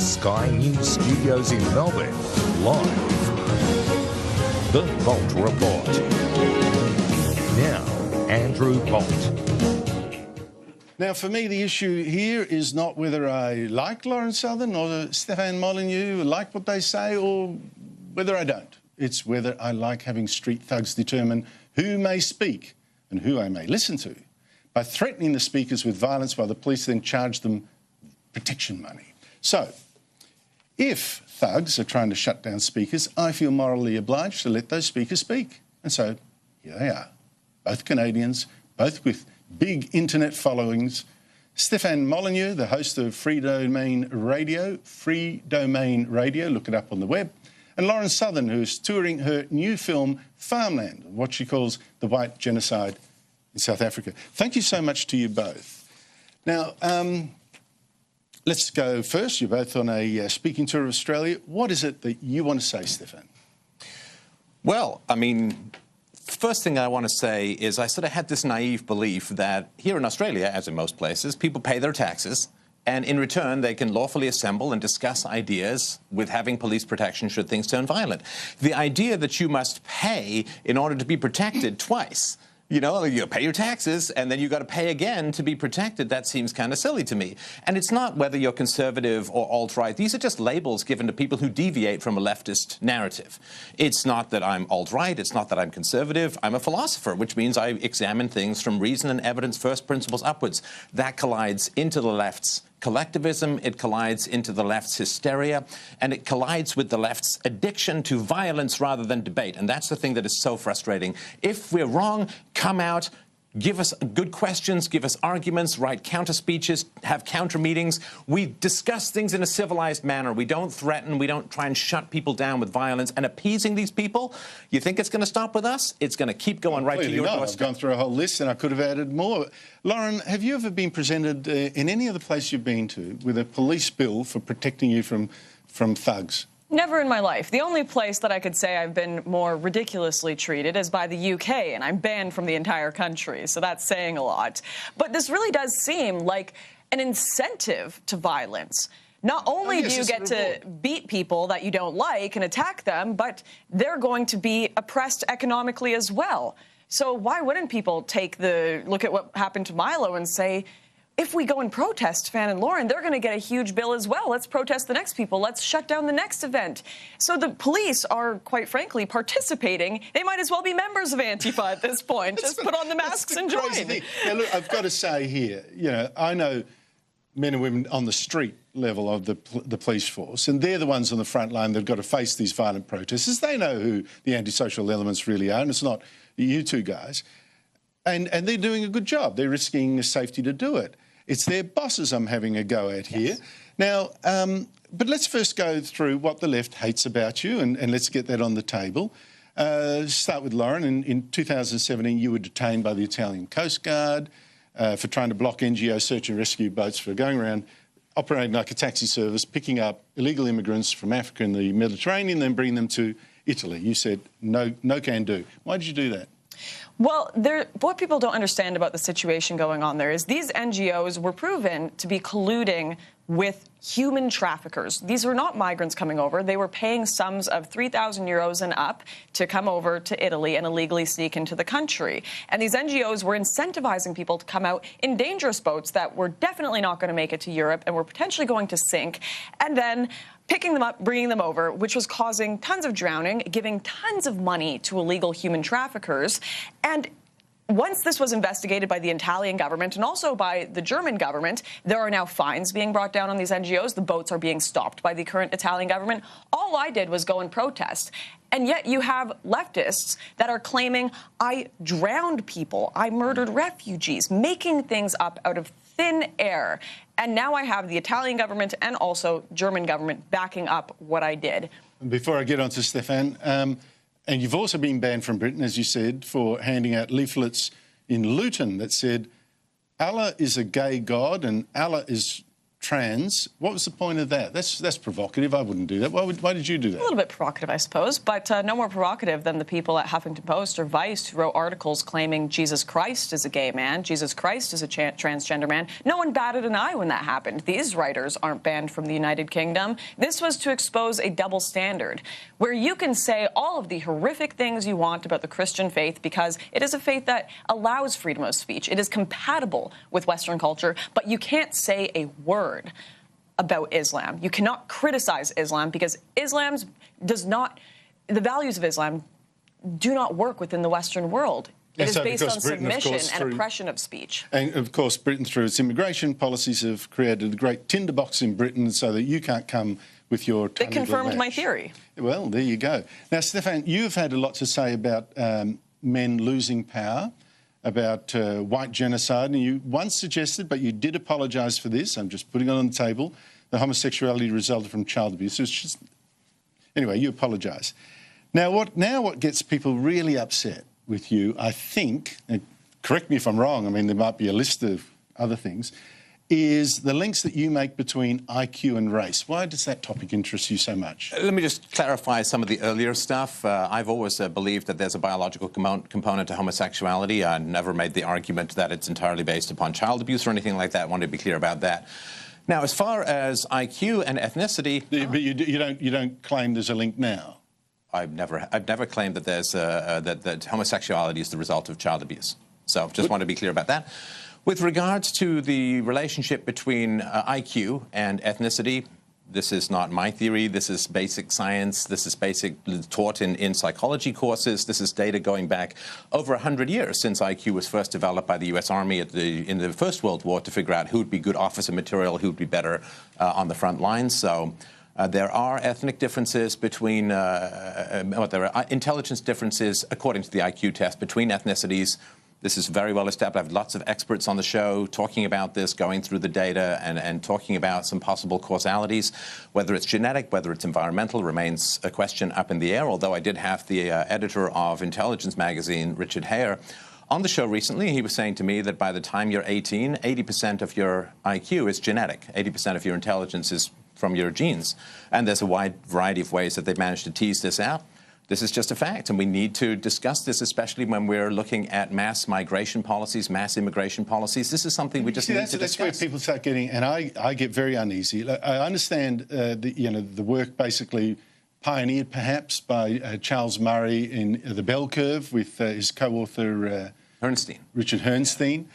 Sky News studios in Melbourne, live. The Bolt Report. Now, Andrew Bolt. Now, for me, the issue here is not whether I like Lauren Southern or Stefan Molyneux, like what they say, or whether I don't. It's whether I like having street thugs determine who may speak and who I may listen to, by threatening the speakers with violence while the police then charge them protection money. So, if thugs are trying to shut down speakers, I feel morally obliged to let those speakers speak. And so, here they are, both Canadians, both with big internet followings. Stefan Molyneux, the host of Free Domain Radio, look it up on the web, and Lauren Southern, who's touring her new film, Farmland, what she calls the white genocide in South Africa. Thank you so much to you both. Now, let's go first. You're both on a speaking tour of Australia. What is it that you want to say, Stefan? Well, I mean, first thing I want to say is I sort of had this naive belief that here in Australia, as in most places, people pay their taxes, and in return they can lawfully assemble and discuss ideas with having police protection should things turn violent. The idea that you must pay in order to be protected twice, you know, you pay your taxes and then you got to pay again to be protected. That seems kind of silly to me. And it's not whether you're conservative or alt-right. These are just labels given to people who deviate from a leftist narrative. It's not that I'm alt-right. It's not that I'm conservative. I'm a philosopher, which means I examine things from reason and evidence, first principles upwards. That collides into the left's collectivism, it collides into the left's hysteria, and it collides with the left's addiction to violence rather than debate. And that's the thing that is so frustrating. If we're wrong, come out, give us good questions, give us arguments, write counter speeches, have counter meetings. We discuss things in a civilized manner. We don't threaten. We don't try and shut people down with violence. And appeasing these people, you think it's going to stop with us? It's going to keep going right to your doorstep. I've gone through a whole list and I could have added more. Lauren, have you ever been presented in any other place you've been to with a police bill for protecting you from thugs? Never in my life. The only place that I could say I've been more ridiculously treated is by the UK, and I'm banned from the entire country, so that's saying a lot. But this really does seem like an incentive to violence. Not only do you get to beat people that you don't like and attack them, but they're going to be oppressed economically as well. So why wouldn't people take the look at what happened to Milo and say, if we go and protest Stefan and Lauren, they're going to get a huge bill as well. Let's protest the next people. Let's shut down the next event. So the police are, quite frankly, participating. They might as well be members of Antifa at this point. Just put on the masks and join. Now, look, I've got to say here, you know, I know men and women on the street level of the police force, and they're the ones on the front line that have got to face these violent protesters. They know who the antisocial elements really are, and it's not you two guys. And they're doing a good job. They're risking safety to do it. It's their bosses I'm having a go at here. Now, but let's first go through what the left hates about you, and let's get that on the table. Start with Lauren. In 2017, you were detained by the Italian Coast Guard for trying to block NGO search and rescue boats for going around operating like a taxi service, picking up illegal immigrants from Africa and the Mediterranean, then bringing them to Italy. You said, no can do. Why did you do that? Well, what people don't understand about the situation going on there is these NGOs were proven to be colluding with human traffickers. These were not migrants coming over. They were paying sums of 3,000 euros and up to come over to Italy and illegally sneak into the country. And these NGOs were incentivizing people to come out in dangerous boats that were definitely not going to make it to Europe and were potentially going to sink, and then picking them up, bringing them over, which was causing tons of drowning, giving tons of money to illegal human traffickers. And once this was investigated by the Italian government and also by the German government, there are now fines being brought down on these NGOs. The boats are being stopped by the current Italian government. All I did was go and protest. And yet you have leftists that are claiming, I drowned people, I murdered refugees, making things up out of thin air. And now I have the Italian government and also German government backing up what I did. Before I get on to Stefan, and you've also been banned from Britain, as you said, for handing out leaflets in Luton that said, Allah is a gay god and Allah is trans. What was the point of that? That's provocative. I wouldn't do that. Why did you do that? A little bit provocative, I suppose, but no more provocative than the people at Huffington Post or Vice who wrote articles claiming Jesus Christ is a gay man, Jesus Christ is a transgender man. No one batted an eye when that happened. These writers aren't banned from the United Kingdom. This was to expose a double standard where you can say all of the horrific things you want about the Christian faith because it is a faith that allows freedom of speech. It is compatible with Western culture, but you can't say a word about Islam. You cannot criticize Islam because the values of Islam do not work within the Western world. It is based on submission and oppression of speech. And, of course, Britain, through its immigration policies, have created a great tinderbox in Britain so that you can't come with your It confirmed my theory. Well, there you go. Now, Stefan, you've had a lot to say about men losing power, about white genocide, and you once suggested, but you did apologise for this, I'm just putting it on the table, that homosexuality resulted from child abuse. It's just... Anyway, you apologise. Now what gets people really upset with you, I think, and correct me if I'm wrong, I mean, there might be a list of other things, is the links that you make between IQ and race. Why does that topic interest you so much? Let me just clarify some of the earlier stuff. I've always believed that there's a biological component to homosexuality. I never made the argument that it's entirely based upon child abuse or anything like that. I wanted to be clear about that. Now, as far as IQ and ethnicity... But you don't claim there's a link now? I've never claimed that there's that homosexuality is the result of child abuse. So just want to be clear about that. With regards to the relationship between IQ and ethnicity, this is not my theory. This is basic science. This is taught in psychology courses. This is data going back over 100 years since IQ was first developed by the U.S. Army in the First World War to figure out who would be good officer material, who would be better on the front lines. So there are ethnic differences between, there are intelligence differences according to the IQ test between ethnicities. This is very well established. I have lots of experts on the show talking about this, going through the data and talking about some possible causalities. Whether it's genetic, whether it's environmental, remains a question up in the air, although I did have the editor of Intelligence magazine, Richard Hare, on the show recently. He was saying to me that by the time you're 18, 80% of your IQ is genetic. 80% of your intelligence is from your genes. And there's a wide variety of ways that they've managed to tease this out. This is just a fact, and we need to discuss this, especially when we're looking at mass migration policies, mass immigration policies. This is something we just need to discuss. That's where people start getting, and I get very uneasy. I understand the work basically pioneered perhaps by Charles Murray in The Bell Curve with his co-author Richard Herrnstein.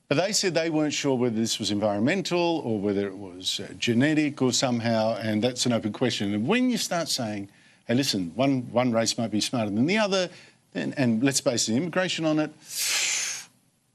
But they said they weren't sure whether this was environmental or whether it was genetic or somehow, and that's an open question. And when you start saying, hey, listen, one race might be smarter than the other, and let's base the immigration on it.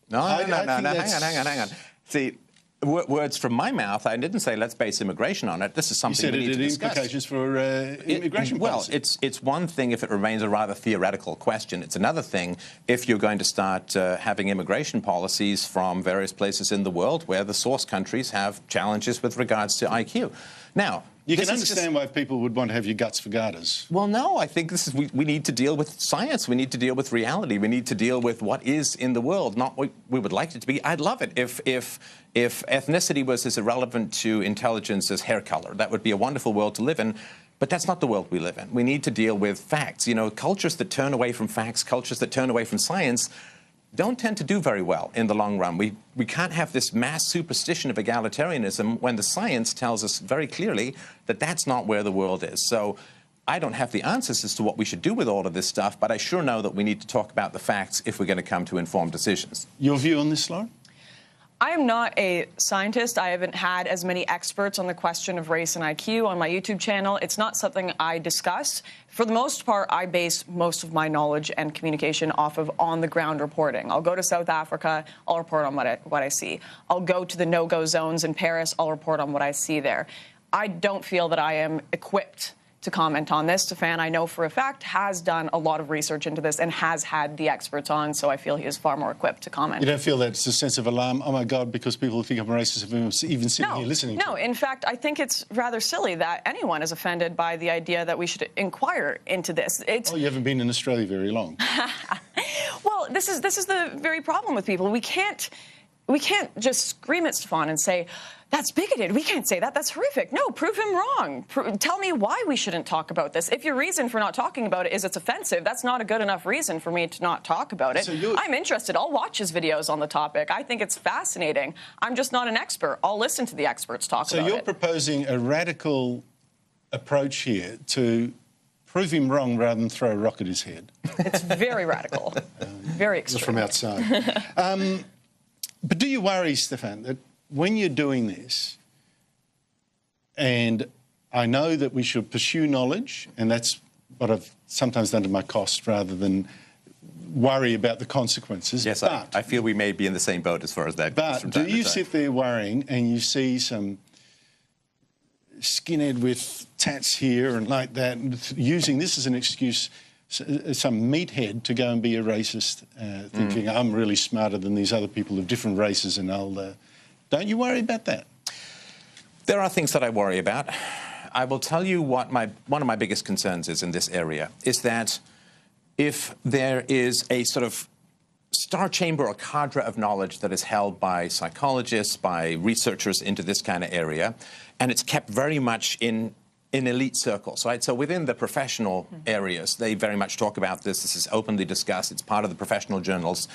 No, hang on. See, words from my mouth, I didn't say let's base immigration on it. This is something we need to discuss. You said it had implications for immigration policy. Well, it's one thing if it remains a rather theoretical question. It's another thing if you're going to start having immigration policies from various places in the world where the source countries have challenges with regards to IQ. Now, you can understand why people would want to have your guts for garters. Well, no, I think this is we need to deal with science. We need to deal with reality. We need to deal with what is in the world, not what we would like it to be. I'd love it if ethnicity was as irrelevant to intelligence as hair color. That would be a wonderful world to live in. But that's not the world we live in. We need to deal with facts. You know, cultures that turn away from facts, cultures that turn away from science, don't tend to do very well in the long run. We can't have this mass superstition of egalitarianism when the science tells us very clearly that that's not where the world is. So I don't have the answers as to what we should do with all of this stuff, but I sure know that we need to talk about the facts if we're going to come to informed decisions. Your view on this, Lauren? I am not a scientist. I haven't had as many experts on the question of race and IQ on my YouTube channel. It's not something I discuss. For the most part, I base most of my knowledge and communication off of on-the-ground reporting. I'll go to South Africa, I'll report on what I see. I'll go to the no-go zones in Paris, I'll report on what I see there. I don't feel that I am equipped to comment on this. Stefan, I know for a fact, has done a lot of research into this and has had the experts on, so I feel he is far more equipped to comment. You don't feel that it's a sense of alarm, oh my God, because people think I'm racist, even sitting here listening to No, in fact, I think it's rather silly that anyone is offended by the idea that we should inquire into this. Oh, you haven't been in Australia very long. Well, this is the very problem with people. We can't just scream at Stefan and say, that's bigoted. We can't say that. That's horrific. No, prove him wrong. Tell me why we shouldn't talk about this. If your reason for not talking about it is it's offensive, that's not a good enough reason for me to not talk about it. So I'm interested. I'll watch his videos on the topic. I think it's fascinating. I'm just not an expert. I'll listen to the experts talk about it. So you're proposing a radical approach here to prove him wrong rather than throw a rock at his head. It's very radical. Very extreme. From outside. But do you worry, Stefan, that when you're doing this, and I know that we should pursue knowledge, and that's what I've sometimes done to my cost rather than worry about the consequences. Yes, but, I feel we may be in the same boat as far as that goes. But do you sit there worrying and you see some skinhead with tats here and like that, and using this as an excuse, some meathead to go and be a racist, thinking I'm really smarter than these other people of different races, and I'll... don't you worry about that? There are things that I worry about. I will tell you what one of my biggest concerns is in this area, is that if there is a sort of star chamber or cadre of knowledge that is held by psychologists, by researchers into this kind of area, and it's kept very much in elite circles, right? So within the professional areas, they very much talk about this. This is openly discussed. It's part of the professional journals.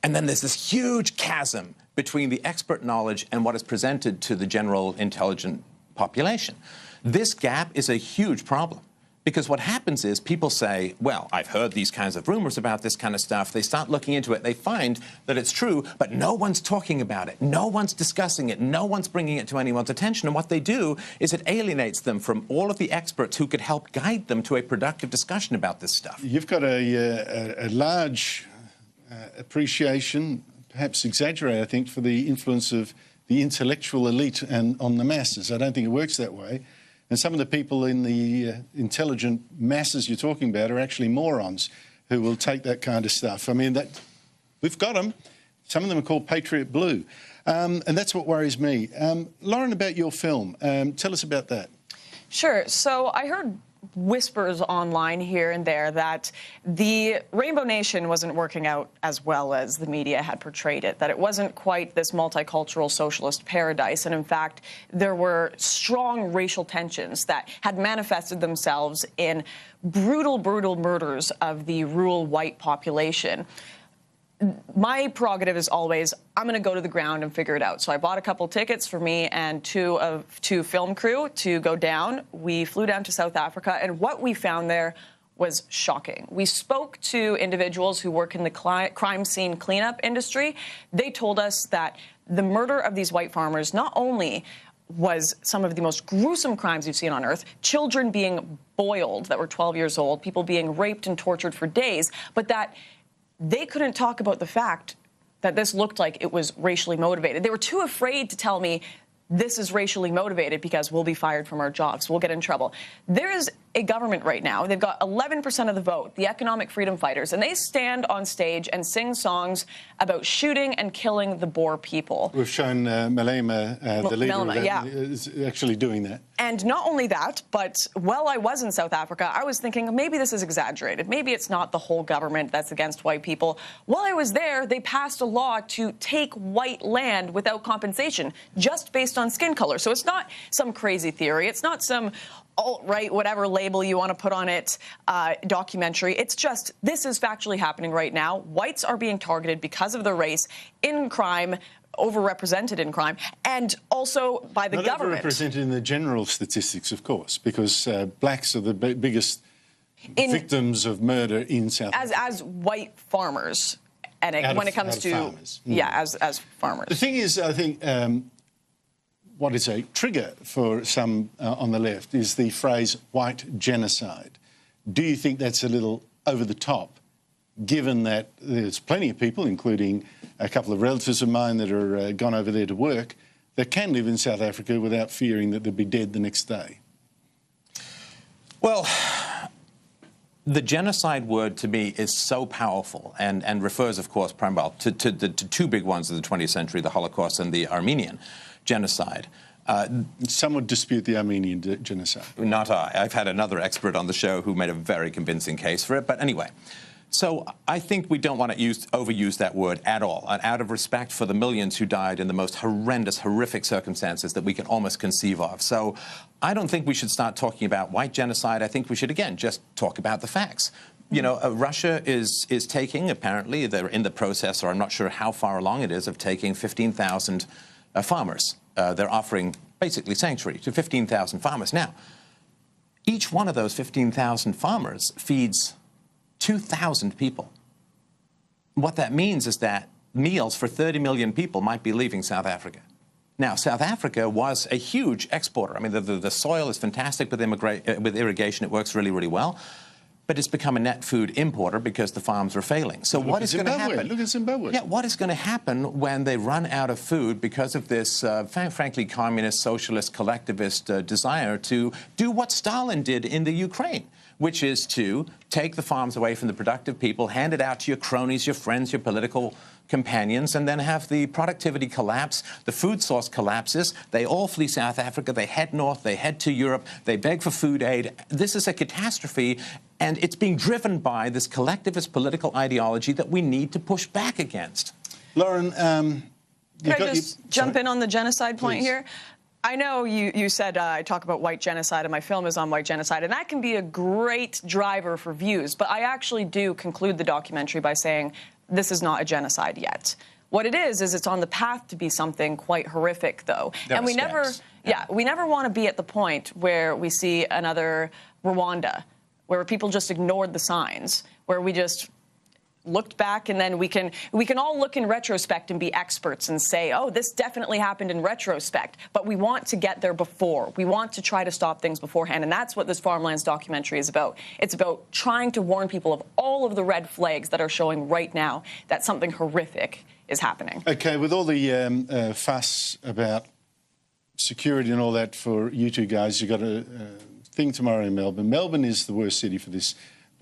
And then there's this huge chasm between the expert knowledge and what is presented to the general intelligent population. This gap is a huge problem, because what happens is people say, well, I've heard these kinds of rumors about this kind of stuff. They start looking into it. They find that it's true, but no one's talking about it. No one's discussing it. No one's bringing it to anyone's attention. And what they do is it alienates them from all of the experts who could help guide them to a productive discussion about this stuff. You've got a large appreciation, perhaps exaggerated, I think, for the influence of the intellectual elite and on the masses. I don't think it works that way. And some of the people in the intelligent masses you're talking about are actually morons who will take that kind of stuff. I mean, we've got them. Some of them are called Patriot Blue. And that's what worries me. Lauren, about your film, tell us about that. Sure. So I heard whispers online here and there that the Rainbow Nation wasn't working out as well as the media had portrayed it, that it wasn't quite this multicultural socialist paradise, and in fact there were strong racial tensions that had manifested themselves in brutal murders of the rural white population. My prerogative is always, I'm going to go to the ground and figure it out. So I bought a couple tickets for me and two film crew to go down. We flew down to South Africa, and what we found there was shocking. We spoke to individuals who work in the crime scene cleanup industry. They told us that the murder of these white farmers not only was some of the most gruesome crimes you've seen on earth, children being boiled that were 12 years old, people being raped and tortured for days, but that they couldn't talk about the fact that this looked like it was racially motivated. They were too afraid to tell me this is racially motivated because we'll be fired from our jobs, we'll get in trouble. There is a government right now, they've got 11% of the vote, the economic freedom fighters, and they stand on stage and sing songs about shooting and killing the Boer people. We've shown Malema, the leader of that, yeah, is actually doing that. And not only that, but while I was in South Africa, I was thinking maybe this is exaggerated. Maybe it's not the whole government that's against white people. While I was there, they passed a law to take white land without compensation, just based on skin color. So it's not some crazy theory. It's not some alt-right, whatever label you want to put on it, documentary. It's just, this is factually happening right now. Whites are being targeted because of their race in crime, overrepresented in crime, and also by the government. Not overrepresented in the general statistics, of course, because blacks are the biggest victims of murder in South Africa. As white farmers, and when it comes to farmers. Yeah, as farmers. The thing is, I think, what is a trigger for some on the left is the phrase white genocide. Do you think that's a little over the top, given that there's plenty of people, including a couple of relatives of mine that are gone over there to work, that can live in South Africa without fearing that they'll be dead the next day? Well, the genocide word to me is so powerful and refers, of course, primarily to the two big ones of the 20th century, the Holocaust and the Armenian genocide. Some would dispute the Armenian genocide. Not I. I've had another expert on the show who made a very convincing case for it. But anyway, So I think we don't want to overuse that word at all, and out of respect for the millions who died in the most horrendous, horrific circumstances that we can almost conceive of. So I don't think we should start talking about white genocide. I think we should, again, just talk about the facts. You know, Russia is taking, apparently, they're in the process, or I'm not sure how far along it is, of taking 15,000 farmers. They're offering basically sanctuary to 15,000 farmers. Now, each one of those 15,000 farmers feeds 2,000 people. What that means is that meals for 30 million people might be leaving South Africa. Now, South Africa was a huge exporter. I mean, the soil is fantastic with irrigation. It works really, really well. But it's become a net food importer because the farms are failing. So what is going to happen? Look at Zimbabwe. Yeah, what is going to happen when they run out of food because of this, frankly, communist, socialist, collectivist desire to do what Stalin did in the Ukraine, which is to take the farms away from the productive people, hand it out to your cronies, your friends, your political companions, and then have the productivity collapse, the food source collapses, they all flee South Africa, they head north, they head to Europe, they beg for food aid. This is a catastrophe, and it's being driven by this collectivist political ideology that we need to push back against. Lauren, can I just jump in on the genocide point here? I know you said I talk about white genocide and my film is on white genocide, and that can be a great driver for views, but I actually do conclude the documentary by saying this is not a genocide yet. What it is it's on the path to be something quite horrific, though. And we never, we never want to be at the point where we see another Rwanda, where people just ignored the signs, where we just looked back, and then we can all look in retrospect and be experts and say, oh, this definitely happened in retrospect. But we want to get there before. We want to try to stop things beforehand, and that's what this Farmlands documentary is about. It's about trying to warn people of all of the red flags that are showing right now that something horrific is happening. Okay, with all the fuss about security and all that for you two guys, you've got a thing tomorrow in Melbourne. Melbourne is the worst city for this.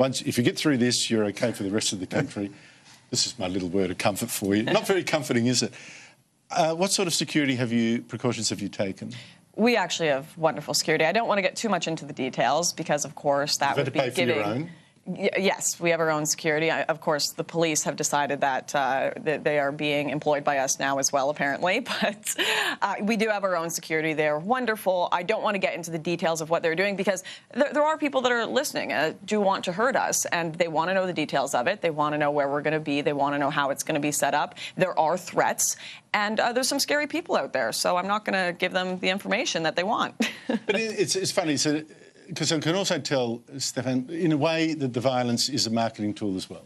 If you get through this, you're okay for the rest of the country. This is my little word of comfort for you. Not very comforting, is it? What sort of precautions have you taken? We actually have wonderful security. I don't want to get too much into the details because, of course, that would be giving... Your own? Yes, we have our own security. Of course, the police have decided that they are being employed by us now as well, apparently. But we do have our own security. They're wonderful. I don't want to get into the details of what they're doing because there are people that are listening, do want to hurt us, and they want to know the details of it. They want to know where we're going to be. They want to know how it's going to be set up. There are threats, and there's some scary people out there. So I'm not going to give them the information that they want. But it's funny. So, because I can also tell, Stefan, in a way that the violence is a marketing tool as well,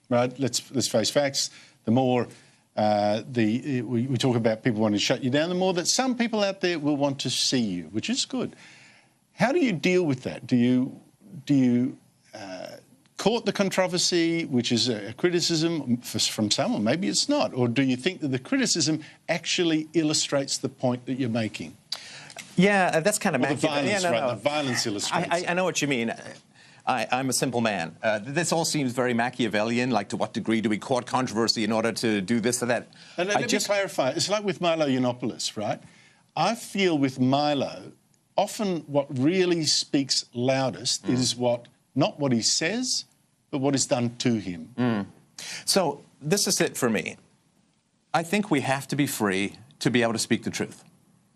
right? Let's face facts. The more we talk about people wanting to shut you down, the more that some people out there will want to see you, which is good. How do you deal with that? Do you court the controversy, which is a criticism from someone? Maybe it's not. Or do you think that the criticism actually illustrates the point that you're making? Yeah, that's kind of Machiavellian. The violence, right? The violence illustrates. I know what you mean. I'm a simple man. This all seems very Machiavellian, like to what degree do we court controversy in order to do this or that? And let me clarify. It's like with Milo Yiannopoulos, right? I feel with Milo, often what really speaks loudest is not what he says, but what is done to him. So this is it for me. I think we have to be free to be able to speak the truth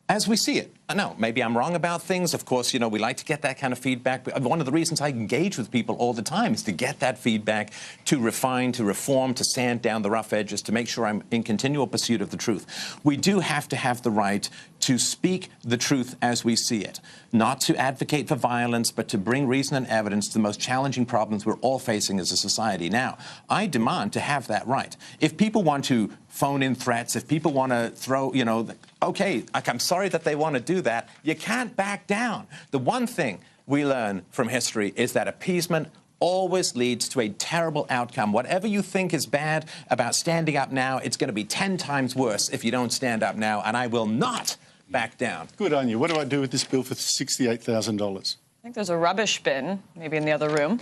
as we see it. I know, maybe I'm wrong about things. Of course, you know, we like to get that kind of feedback. But one of the reasons I engage with people all the time is to get that feedback, to refine, to reform, to sand down the rough edges, to make sure I'm in continual pursuit of the truth. We do have to have the right to speak the truth as we see it, not to advocate for violence, but to bring reason and evidence to the most challenging problems we're all facing as a society. Now, I demand to have that right. If people want to phone in threats, if people want to throw, you know, okay, I'm sorry that they want to do that, you can't back down. The one thing we learn from history is that appeasement always leads to a terrible outcome. Whatever you think is bad about standing up now, it's going to be 10 times worse if you don't stand up now, and I will not back down. Good on you. What do I do with this bill for $68,000? I think there's a rubbish bin, maybe in the other room.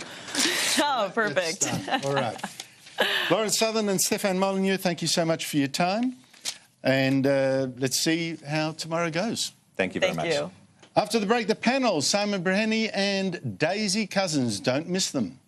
Oh, perfect. All right. Lauren Southern and Stefan Molyneux, thank you so much for your time. And let's see how tomorrow goes. Thank you very much. Thank you. After the break, the panel, Simon Breheny and Daisy Cousins. Don't miss them.